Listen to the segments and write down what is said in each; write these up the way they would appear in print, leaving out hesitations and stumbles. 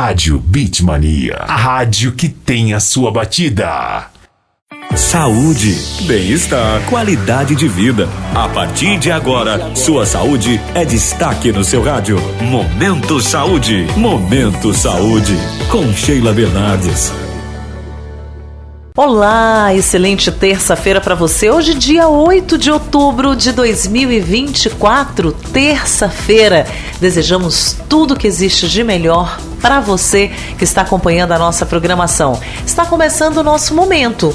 Rádio Beatmania, a rádio que tem a sua batida. Saúde, bem-estar, qualidade de vida. A partir de agora, sua saúde é destaque no seu rádio. Momento Saúde. Momento Saúde, com Sheila Bernardes. Olá, excelente terça-feira para você. Hoje, dia 8 de outubro de 2024, terça-feira. Desejamos tudo que existe de melhor para você que está acompanhando a nossa programação. Está começando o nosso momento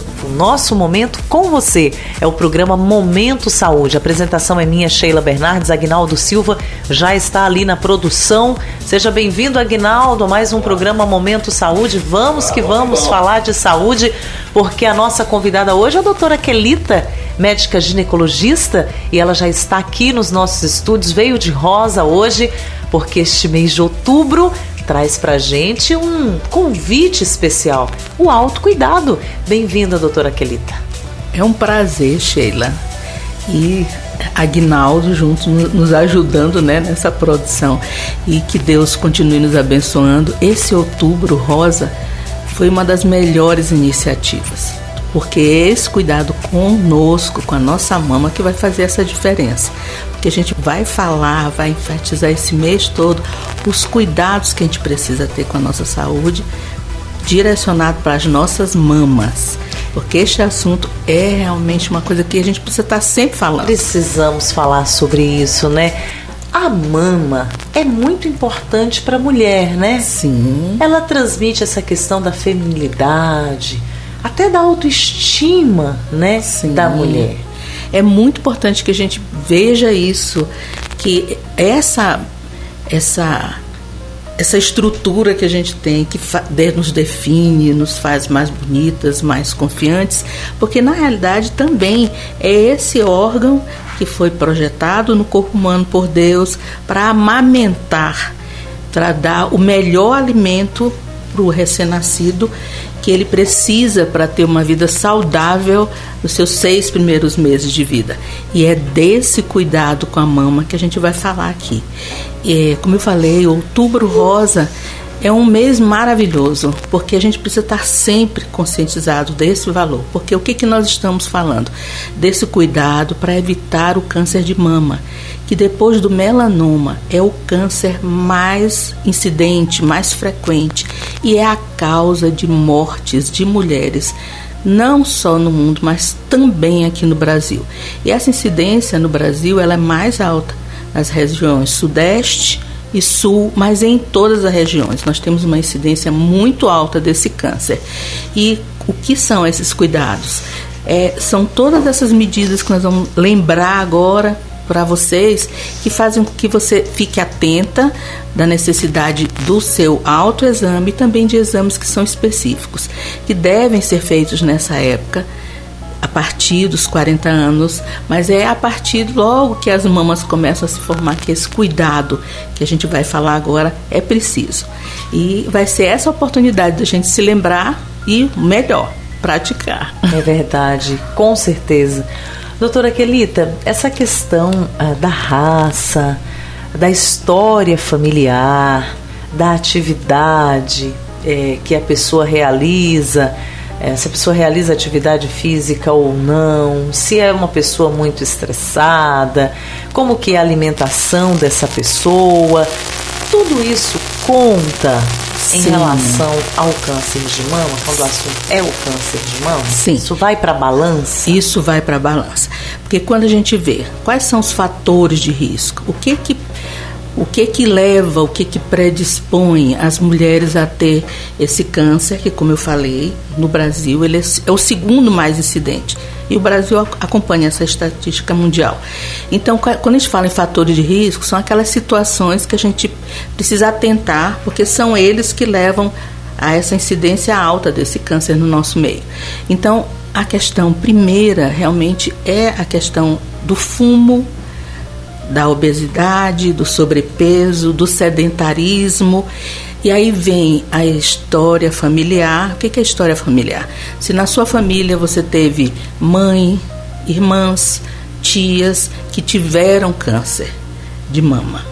com você. É o programa Momento Saúde. A apresentação é minha, Sheila Bernardes. Aguinaldo Silva já está ali na produção. Seja bem-vindo, Aguinaldo, a mais um programa Momento Saúde. Vamos que vamos falar de saúde, porque a nossa convidada hoje é a doutora Quelita, médica ginecologista, e ela já está aqui nos nossos estúdios, veio de rosa hoje, porque este mês de outubro traz pra gente um convite especial, o autocuidado. Bem-vinda, doutora Quelita. É um prazer, Sheila, e Aguinaldo juntos nos ajudando, né, nessa produção, e que Deus continue nos abençoando. Esse outubro rosa foi uma das melhores iniciativas, porque é esse cuidado conosco, com a nossa mama, que vai fazer essa diferença. Porque a gente vai falar, vai enfatizar esse mês todo os cuidados que a gente precisa ter com a nossa saúde, direcionado para as nossas mamas. Porque este assunto é realmente uma coisa que a gente precisa estar sempre falando. Precisamos falar sobre isso, né? A mama é muito importante para a mulher, né? Sim. Ela transmite essa questão da feminilidade, até da autoestima, né? Sim. Da mulher. É muito importante que a gente veja isso, que essa estrutura que a gente tem, que nos define, nos faz mais bonitas, mais confiantes, porque na realidade também é esse órgão que foi projetado no corpo humano por Deus para amamentar, para dar o melhor alimento para o recém-nascido que ele precisa para ter uma vida saudável nos seus 6 primeiros meses de vida. E é desse cuidado com a mama que a gente vai falar aqui. Como eu falei, Outubro Rosa é um mês maravilhoso, porque a gente precisa estar sempre conscientizado desse valor. Porque o que nós estamos falando? Desse cuidado para evitar o câncer de mama, que depois do melanoma é o câncer mais incidente, mais frequente, e é a causa de mortes de mulheres, não só no mundo, mas também aqui no Brasil. E essa incidência no Brasil ela é mais alta nas regiões Sudeste e Sul, mas em todas as regiões nós temos uma incidência muito alta desse câncer. E o que são esses cuidados? São todas essas medidas que nós vamos lembrar agora para vocês, que fazem com que você fique atenta da necessidade do seu autoexame e também de exames que são específicos, que devem ser feitos nessa época, a partir dos 40 anos, mas é a partir logo que as mamas começam a se formar que esse cuidado que a gente vai falar agora é preciso. E vai ser essa oportunidade da gente se lembrar e, melhor, praticar. É verdade, com certeza. Doutora Quelita, essa questão da raça, da história familiar, da atividade que a pessoa realiza, se a pessoa realiza atividade física ou não, se é uma pessoa muito estressada, como que é a alimentação dessa pessoa, tudo isso conta em Sim. relação ao câncer de mama, quando o assunto é o câncer de mama? Sim. Isso vai para a balança? Isso vai para a balança. Porque quando a gente vê quais são os fatores de risco, o que leva, o que predispõe as mulheres a ter esse câncer, que, como eu falei, no Brasil ele é o segundo mais incidente. E o Brasil acompanha essa estatística mundial. Então, quando a gente fala em fatores de risco, são aquelas situações que a gente precisa atentar, porque são eles que levam a essa incidência alta desse câncer no nosso meio. Então, a questão primeira realmente é a questão do fumo, da obesidade, do sobrepeso, do sedentarismo. E aí vem a história familiar. O que é história familiar? Se na sua família você teve mãe, irmãs, tias que tiveram câncer de mama,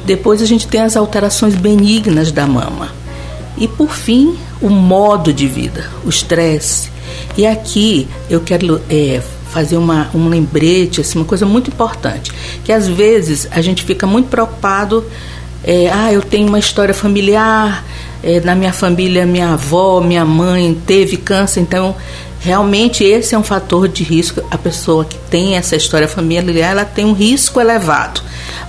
Depois a gente tem as alterações benignas da mama. E por fim, o modo de vida, o estresse. E aqui eu quero fazer um lembrete, assim, uma coisa muito importante, que às vezes a gente fica muito preocupado, eu tenho uma história familiar, na minha família minha avó, minha mãe teve câncer, então realmente esse é um fator de risco. A pessoa que tem essa história familiar, ela tem um risco elevado.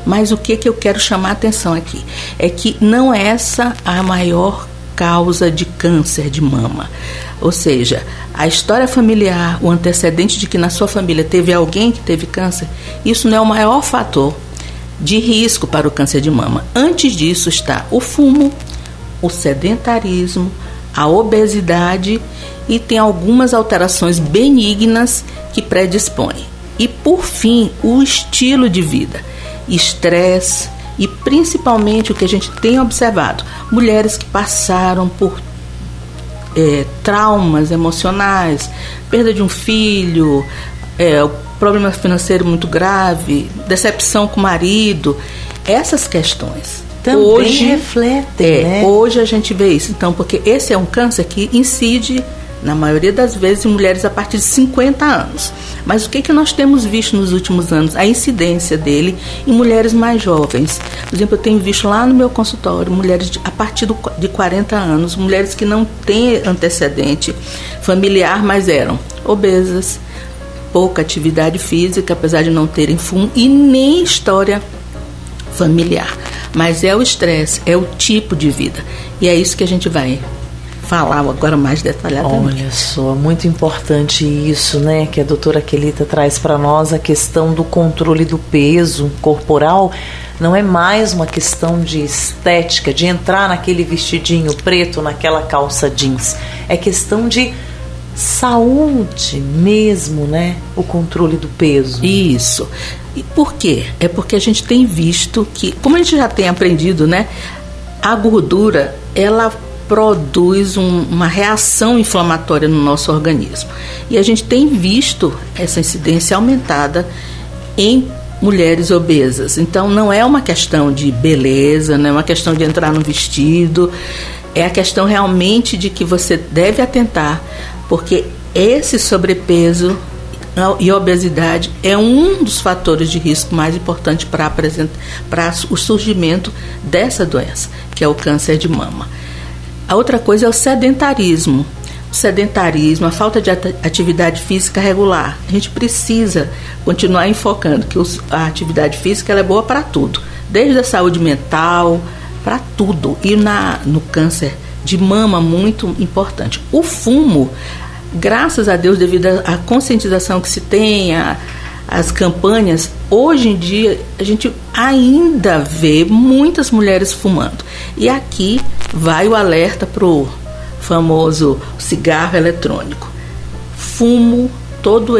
Mas o que eu quero chamar a atenção aqui é que não é essa a maior causa de câncer de mama. Ou seja, a história familiar, o antecedente de que na sua família teve alguém que teve câncer, isso não é o maior fator de risco para o câncer de mama. Antes disso está o fumo, o sedentarismo, a obesidade e tem algumas alterações benignas que predispõem. E por fim, o estilo de vida, estresse e principalmente o que a gente tem observado, mulheres que passaram por traumas emocionais, perda de um filho, problema financeiro muito grave, decepção com o marido, essas questões também hoje refletem, né? Hoje a gente vê isso, então, porque esse é um câncer que incide, na maioria das vezes, em mulheres a partir de 50 anos. Mas o que nós temos visto nos últimos anos? A incidência dele em mulheres mais jovens. Por exemplo, eu tenho visto lá no meu consultório mulheres a partir de 40 anos, mulheres que não têm antecedente familiar, mas eram obesas, pouca atividade física, apesar de não terem fumo e nem história familiar. Mas é o estresse, é o tipo de vida. E é isso que a gente vai falar agora mais detalhadamente. Olha só, muito importante isso, né, que a doutora Quelita traz para nós, a questão do controle do peso corporal. Não é mais uma questão de estética, de entrar naquele vestidinho preto, naquela calça jeans. É questão de saúde mesmo, né, o controle do peso. Isso. E por quê? É porque a gente tem visto que, como a gente já tem aprendido, né, a gordura, ela produz uma reação inflamatória no nosso organismo. E a gente tem visto essa incidência aumentada em mulheres obesas. Então não é uma questão de beleza, não é uma questão de entrar no vestido, é a questão realmente de que você deve atentar, porque esse sobrepeso e obesidade é um dos fatores de risco mais importantes para o surgimento dessa doença, que é o câncer de mama. A outra coisa é o sedentarismo. O sedentarismo, a falta de atividade física regular. A gente precisa continuar enfocando que a atividade física ela é boa para tudo, desde a saúde mental, para tudo. E no câncer de mama, muito importante. O fumo, graças a Deus, devido à conscientização que se tem, as campanhas, hoje em dia a gente ainda vê muitas mulheres fumando. E aqui vai o alerta para o famoso cigarro eletrônico. Fumo, todos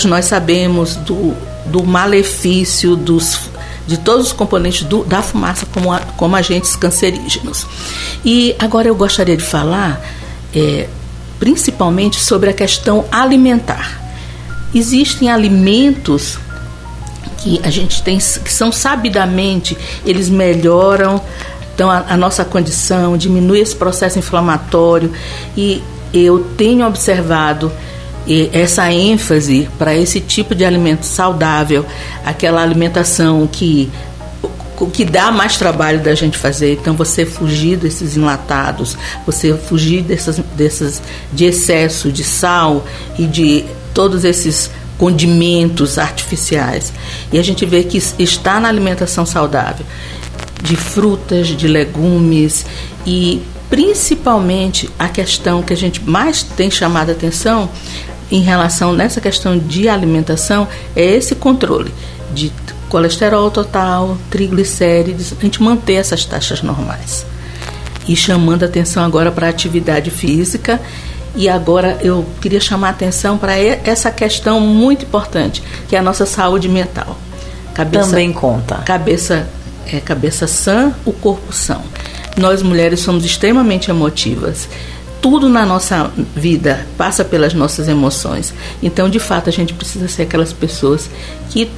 nós sabemos do malefício de todos os componentes da fumaça como agentes cancerígenos. E agora eu gostaria de falar principalmente sobre a questão alimentar. Existem alimentos que a gente tem, que são sabidamente, eles melhoram então, a nossa condição, diminui esse processo inflamatório, e eu tenho observado essa ênfase para esse tipo de alimento saudável, aquela alimentação que dá mais trabalho da gente fazer. Então você fugir desses enlatados, você fugir de excesso de sal e de todos esses condimentos artificiais. E a gente vê que está na alimentação saudável, de frutas, de legumes, e principalmente a questão que a gente mais tem chamado a atenção em relação nessa questão de alimentação é esse controle de colesterol total, triglicérides, a gente manter essas taxas normais. E chamando a atenção agora para a atividade física. E agora eu queria chamar a atenção para essa questão muito importante, que é a nossa saúde mental. Também conta. Cabeça sã, o corpo são. Nós mulheres somos extremamente emotivas. Tudo na nossa vida passa pelas nossas emoções. Então, de fato, a gente precisa ser aquelas pessoas que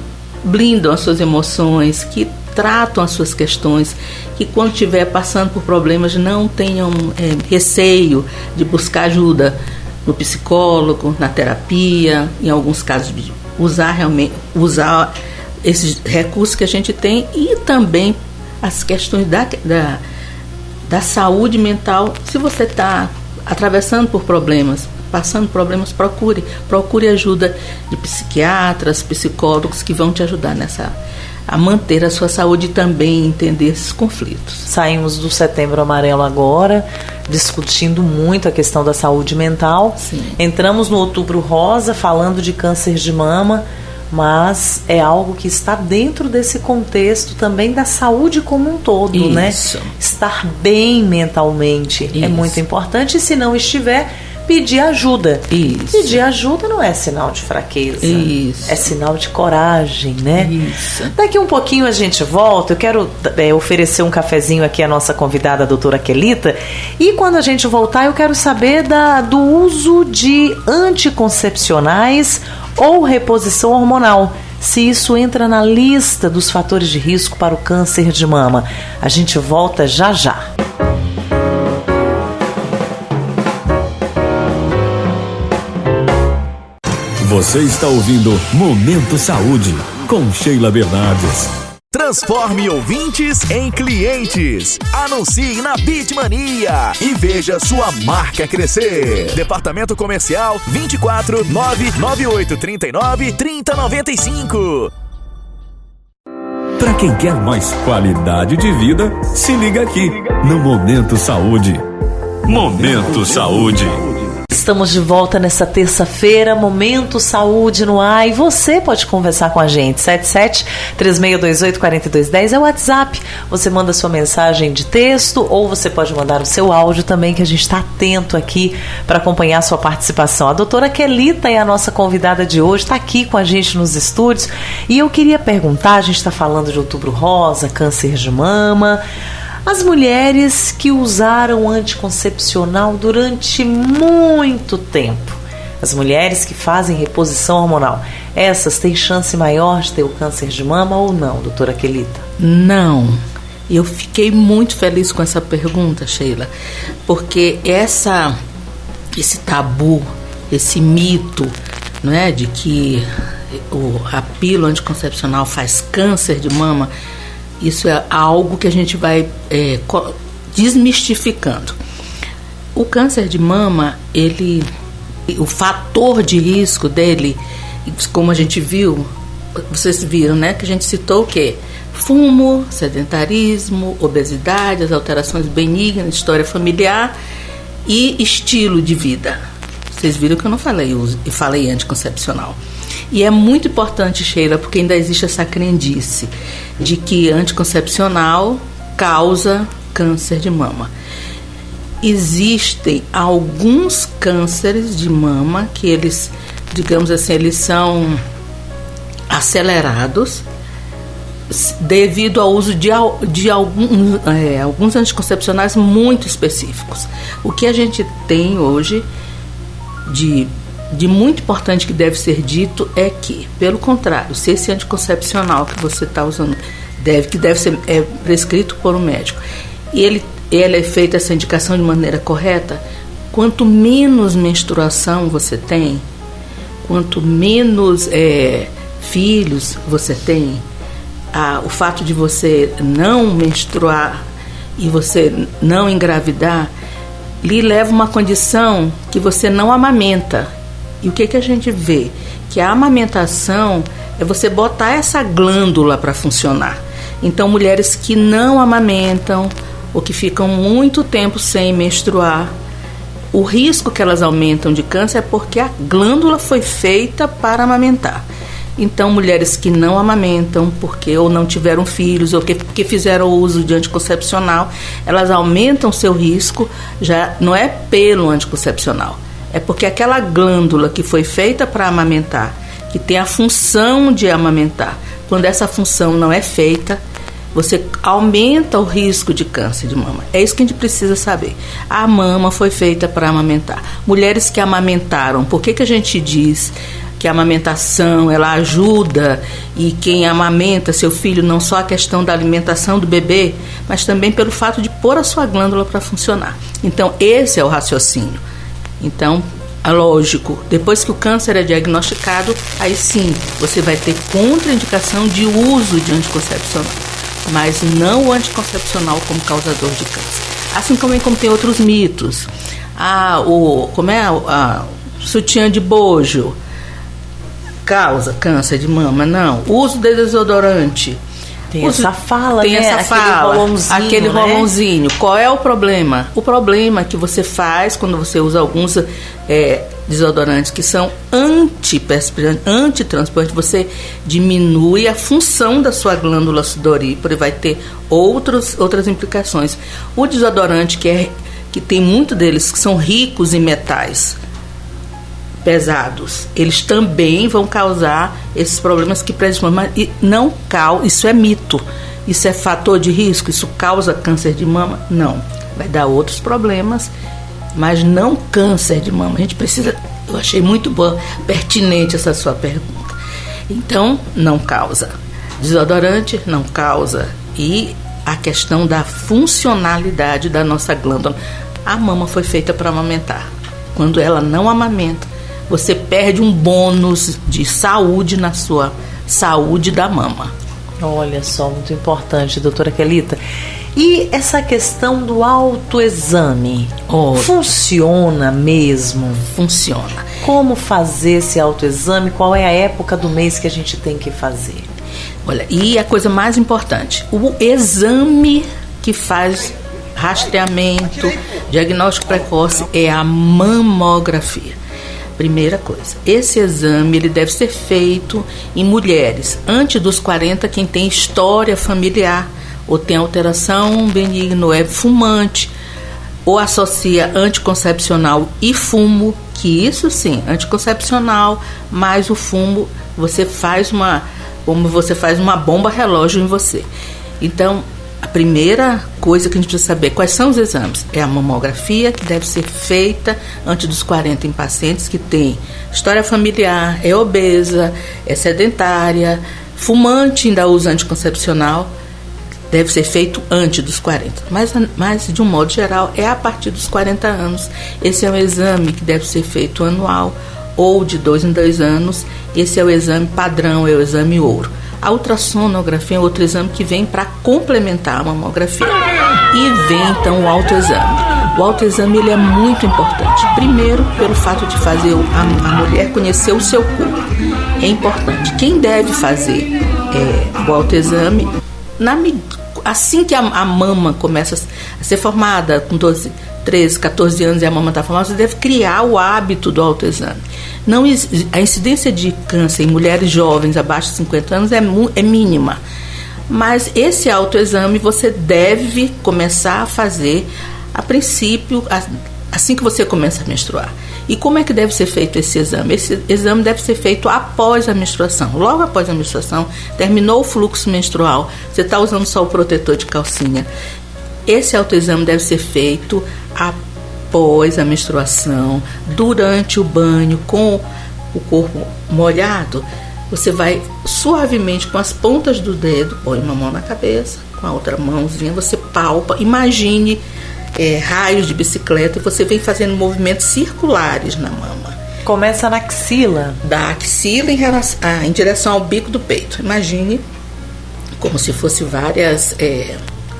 blindam as suas emoções, que tratam as suas questões, que quando estiver passando por problemas não tenham receio de buscar ajuda no psicólogo, na terapia, em alguns casos de usar esses recursos que a gente tem, e também as questões da saúde mental. Se você está atravessando por problemas, passando problemas, procure ajuda de psiquiatras, psicólogos que vão te ajudar a manter a sua saúde e também entender esses conflitos. Saímos do Setembro Amarelo agora, discutindo muito a questão da saúde mental. Sim. Entramos no Outubro Rosa, falando de câncer de mama, mas é algo que está dentro desse contexto também da saúde como um todo, isso, né? Estar bem mentalmente é muito importante, e se não estiver, pedir ajuda. Isso. Pedir ajuda não é sinal de fraqueza. Isso. É sinal de coragem, né? Isso. Daqui um pouquinho a gente volta. Eu quero oferecer um cafezinho aqui à nossa convidada, a doutora Quelita. E quando a gente voltar, eu quero saber do uso de anticoncepcionais ou reposição hormonal. Se isso entra na lista dos fatores de risco para o câncer de mama. A gente volta já já. Você está ouvindo Momento Saúde, com Sheila Bernardes. Transforme ouvintes em clientes. Anuncie na Bitmania e veja sua marca crescer. Departamento Comercial 24 998 39 3095. Para quem quer mais qualidade de vida, se liga aqui no Momento Saúde. Momento Saúde. Estamos de volta nessa terça-feira, Momento Saúde no ar, e você pode conversar com a gente, 77-3628-4210 é o WhatsApp, você manda sua mensagem de texto ou você pode mandar o seu áudio também, que a gente está atento aqui para acompanhar a sua participação. A doutora Quelita é a nossa convidada de hoje, está aqui com a gente nos estúdios, e eu queria perguntar, a gente está falando de Outubro Rosa, câncer de mama. As mulheres que usaram anticoncepcional durante muito tempo, as mulheres que fazem reposição hormonal, essas têm chance maior de ter o câncer de mama ou não, doutora Quelita? Não. Eu fiquei muito feliz com essa pergunta, Sheila, porque esse tabu, esse mito, não é, de que a pílula anticoncepcional faz câncer de mama, isso é algo que a gente vai desmistificando. O câncer de mama, o fator de risco dele, como a gente viu, vocês viram, né, que a gente citou o quê? Fumo, sedentarismo, obesidade, as alterações benignas, história familiar e estilo de vida. Vocês viram que eu não falei anticoncepcional. E é muito importante, Sheila, porque ainda existe essa crendice de que anticoncepcional causa câncer de mama. Existem alguns cânceres de mama que eles, digamos assim, eles são acelerados devido ao uso de alguns anticoncepcionais muito específicos. O que a gente tem hoje de muito importante que deve ser dito é que, pelo contrário, se esse anticoncepcional que você está usando que deve ser prescrito por um médico, e ele é feita essa indicação de maneira correta, quanto menos menstruação você tem, quanto menos filhos você tem, o fato de você não menstruar e você não engravidar lhe leva uma condição que você não amamenta. E o que a gente vê? Que a amamentação é você botar essa glândula para funcionar. Então, mulheres que não amamentam ou que ficam muito tempo sem menstruar, o risco que elas aumentam de câncer é porque a glândula foi feita para amamentar. Então, mulheres que não amamentam porque ou não tiveram filhos ou que fizeram uso de anticoncepcional, elas aumentam seu risco, já não é pelo anticoncepcional. É porque aquela glândula que foi feita para amamentar, que tem a função de amamentar, quando essa função não é feita, você aumenta o risco de câncer de mama. É isso que a gente precisa saber. A mama foi feita para amamentar. Mulheres que amamentaram, por que a gente diz que a amamentação, ela ajuda, e quem amamenta seu filho, não só a questão da alimentação do bebê, mas também pelo fato de pôr a sua glândula para funcionar. Então, esse é o raciocínio. Então, é lógico, depois que o câncer é diagnosticado, aí sim, você vai ter contraindicação de uso de anticoncepcional, mas não o anticoncepcional como causador de câncer. Assim como tem outros mitos. Sutiã de bojo causa câncer de mama, não. O uso de desodorante. Tem essa fala, tem, né? Essa fala, aquele né? rolãozinho. Qual é o problema? O problema que você faz quando você usa alguns desodorantes que são antitransplante, você diminui a função da sua glândula sudorípara e vai ter outras implicações. O desodorante que tem muito deles que são ricos em metais pesados, eles também vão causar esses problemas que predispõem, isso é mito, isso é fator de risco, isso causa câncer de mama? Não, vai dar outros problemas, mas não câncer de mama. A gente precisa, eu achei muito boa, pertinente essa sua pergunta. Então, não causa. Desodorante não causa. E a questão da funcionalidade da nossa glândula. A mama foi feita para amamentar. Quando ela não amamenta, você perde um bônus de saúde na sua saúde da mama. Olha só, muito importante, doutora Quelita. E essa questão do autoexame, funciona mesmo? Funciona. Como fazer esse autoexame? Qual é a época do mês que a gente tem que fazer? Olha, e a coisa mais importante, o exame que faz rastreamento, diagnóstico precoce é a mamografia. Primeira coisa, esse exame ele deve ser feito em mulheres antes dos 40, quem tem história familiar ou tem alteração benigna, ou é fumante, ou associa anticoncepcional e fumo, que isso sim, anticoncepcional mais o fumo, você faz uma bomba relógio em você. Então, a primeira coisa que a gente precisa saber, quais são os exames? É a mamografia, que deve ser feita antes dos 40 em pacientes que têm história familiar, é obesa, é sedentária, fumante, ainda usa anticoncepcional, deve ser feito antes dos 40. Mas, de um modo geral, é a partir dos 40 anos. Esse é um exame que deve ser feito anual ou de 2 em 2 anos. Esse é o exame padrão, é o exame ouro. A ultrassonografia é outro exame que vem para complementar a mamografia. E vem, então, o autoexame. O autoexame ele é muito importante. Primeiro, pelo fato de fazer a mulher conhecer o seu corpo. É importante. Quem deve fazer o autoexame, assim que a mama começa a ser formada, com 13, 14 anos e a mama está formada, você deve criar o hábito do autoexame. A incidência de câncer em mulheres jovens abaixo de 50 anos é mínima. Mas esse autoexame você deve começar a fazer a princípio, assim que você começa a menstruar. E como é que deve ser feito esse exame? Esse exame deve ser feito após a menstruação. Logo após a menstruação, terminou o fluxo menstrual, você está usando só o protetor de calcinha. Esse autoexame deve ser feito após a menstruação, durante o banho, com o corpo molhado. Você vai suavemente, com as pontas do dedo, põe uma mão na cabeça, com a outra mãozinha você palpa. Imagine raios de bicicleta e você vem fazendo movimentos circulares na mama. Começa na axila. Da axila em direção ao bico do peito. Imagine como se fosse várias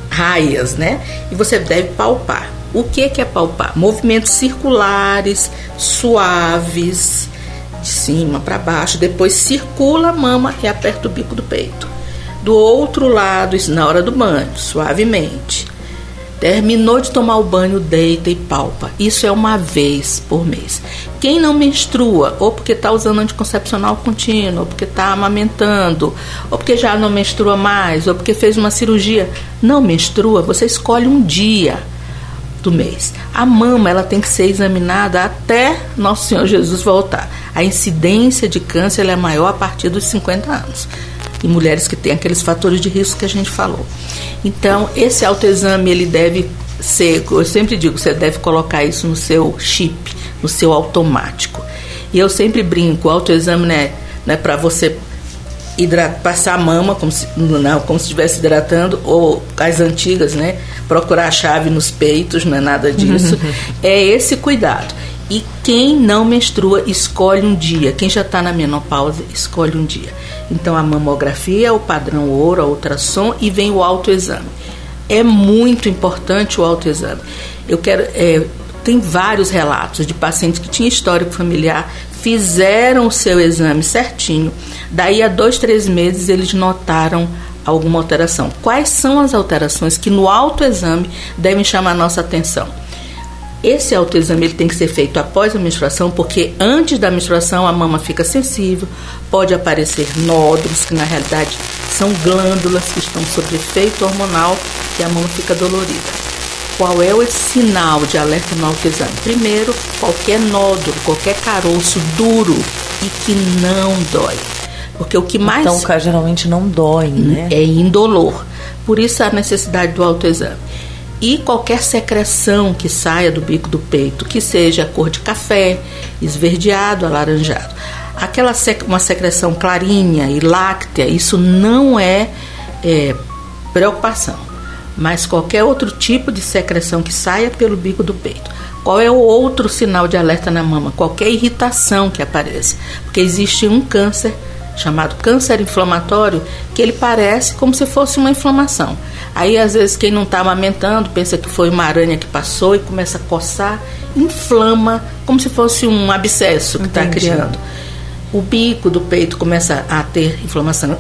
raias, né? E você deve palpar. O que é palpar? Movimentos circulares, suaves, de cima para baixo. Depois circula a mama e aperta o bico do peito. Do outro lado, isso na hora do banho, suavemente. Terminou de tomar o banho, deita e palpa. Isso é uma vez por mês. Quem não menstrua, ou porque está usando anticoncepcional contínuo, ou porque está amamentando, ou porque já não menstrua mais, ou porque fez uma cirurgia, não menstrua, você escolhe um dia do mês. A mama ela tem que ser examinada até Nosso Senhor Jesus voltar. A incidência de câncer ela é maior a partir dos 50 anos. Em mulheres que têm aqueles fatores de risco que a gente falou. Então, esse autoexame, ele deve ser, eu sempre digo, você deve colocar isso no seu chip, no seu automático. E eu sempre brinco, o autoexame não é para você passar a mama como se estivesse hidratando, ou as antigas, né? Procurar a chave nos peitos, não é nada disso. É esse cuidado. E quem não menstrua, escolhe um dia. Quem já está na menopausa, escolhe um dia. Então, a mamografia, o padrão ouro, a ultrassom, e vem o autoexame. É muito importante o autoexame. Tem vários relatos de pacientes que tinham histórico familiar, fizeram o seu exame certinho, daí a 2, 3 meses eles notaram alguma alteração. Quais são as alterações que no autoexame devem chamar a nossa atenção? Esse autoexame ele tem que ser feito após a menstruação, porque antes da menstruação a mama fica sensível, pode aparecer nódulos, que na realidade são glândulas que estão sob efeito hormonal, e a mama fica dolorida. Qual é o sinal de alerta no autoexame? Primeiro, qualquer nódulo, qualquer caroço duro e que não dói. Porque o que mais... Então, geralmente não dói, né? É indolor. Por isso a necessidade do autoexame. E qualquer secreção que saia do bico do peito, que seja cor de café, esverdeado, alaranjado. Uma secreção clarinha e láctea, isso não é preocupação. Mas qualquer outro tipo de secreção que saia pelo bico do peito. Qual é o outro sinal de alerta na mama? Qualquer irritação que apareça. Porque existe um câncer chamado câncer inflamatório, que ele parece como se fosse uma inflamação. Aí, às vezes, quem não está amamentando pensa que foi uma aranha que passou e começa a coçar, inflama, como se fosse um abscesso que está criando. O bico do peito começa a ter inflamação,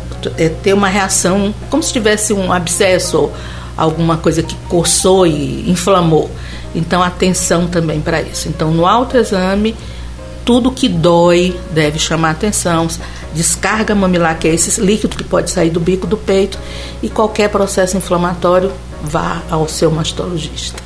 ter uma reação, como se tivesse um abscesso ou alguma coisa que coçou e inflamou. Então, atenção também para isso. Então, no autoexame, tudo que dói deve chamar atenção. Descarga mamilar, que é esse líquido que pode sair do bico do peito, e qualquer processo inflamatório, vá ao seu mastologista.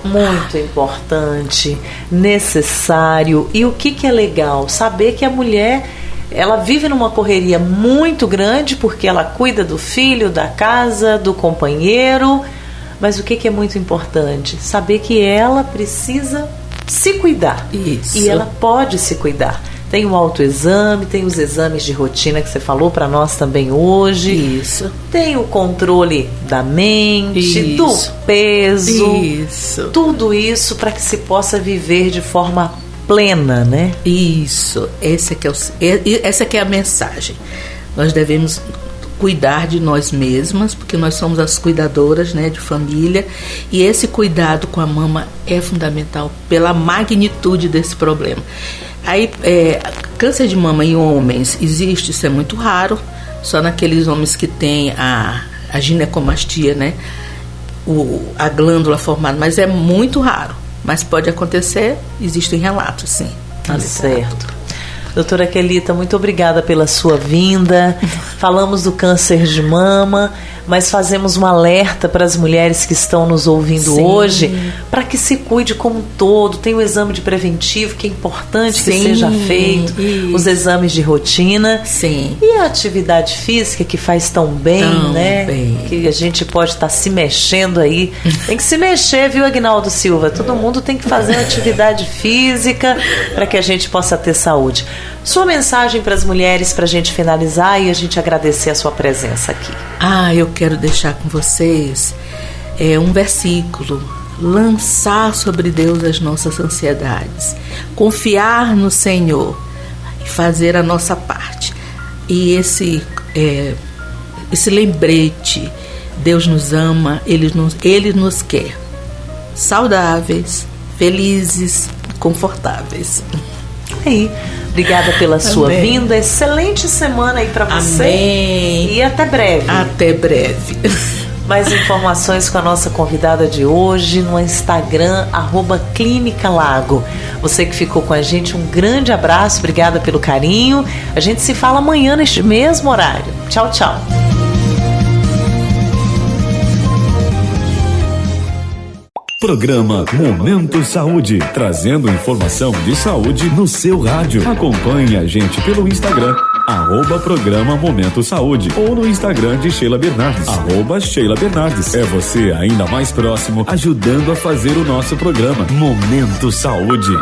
Muito importante, necessário. E o que é legal? Saber que a mulher, ela vive numa correria muito grande, porque ela cuida do filho, da casa, do companheiro. Mas o que é muito importante? Saber que ela precisa se cuidar. Isso. E ela pode se cuidar. Tem o autoexame, tem os exames de rotina que você falou para nós também hoje. Isso. Tem o controle da mente, do peso. Isso. Tudo isso para que se possa viver de forma plena, né? Isso. Essa que é a mensagem. Nós devemos cuidar de nós mesmas, porque nós somos as cuidadoras, né, de família, e esse cuidado com a mama é fundamental pela magnitude desse problema. Aí, câncer de mama em homens existe, isso é muito raro, só naqueles homens que têm a ginecomastia, né, a glândula formada, mas é muito raro. Mas pode acontecer, existem relatos, sim. Certo. Doutora Quelita, muito obrigada pela sua vinda. Falamos do câncer de mama, mas fazemos um alerta para as mulheres que estão nos ouvindo hoje, para que se cuide como um todo. Tem o exame de preventivo, que é importante que seja feito, os exames de rotina. Sim. E a atividade física, que faz tão bem, né? Que a gente pode estar se mexendo aí. Tem que se mexer, viu, Aguinaldo Silva? Todo mundo tem que fazer uma atividade física para que a gente possa ter saúde. Sua mensagem para as mulheres, para a gente finalizar e a gente agradecer a sua presença aqui. Eu quero deixar com vocês um versículo: lançar sobre Deus as nossas ansiedades, confiar no Senhor e fazer a nossa parte. E esse lembrete: Deus nos ama, Ele nos quer saudáveis, felizes, confortáveis. Aí, obrigada pela sua vinda. Excelente semana aí para você. Amém. E até breve. Até breve. Mais informações com a nossa convidada de hoje no Instagram, @Clínica Lago. Você que ficou com a gente, um grande abraço, obrigada pelo carinho. A gente se fala amanhã neste mesmo horário. Tchau, tchau. Programa Momento Saúde, trazendo informação de saúde no seu rádio. Acompanhe a gente pelo Instagram, @Programa Momento Saúde, ou no Instagram de Sheila Bernardes, @Sheila Bernardes. É você ainda mais próximo, ajudando a fazer o nosso programa Momento Saúde.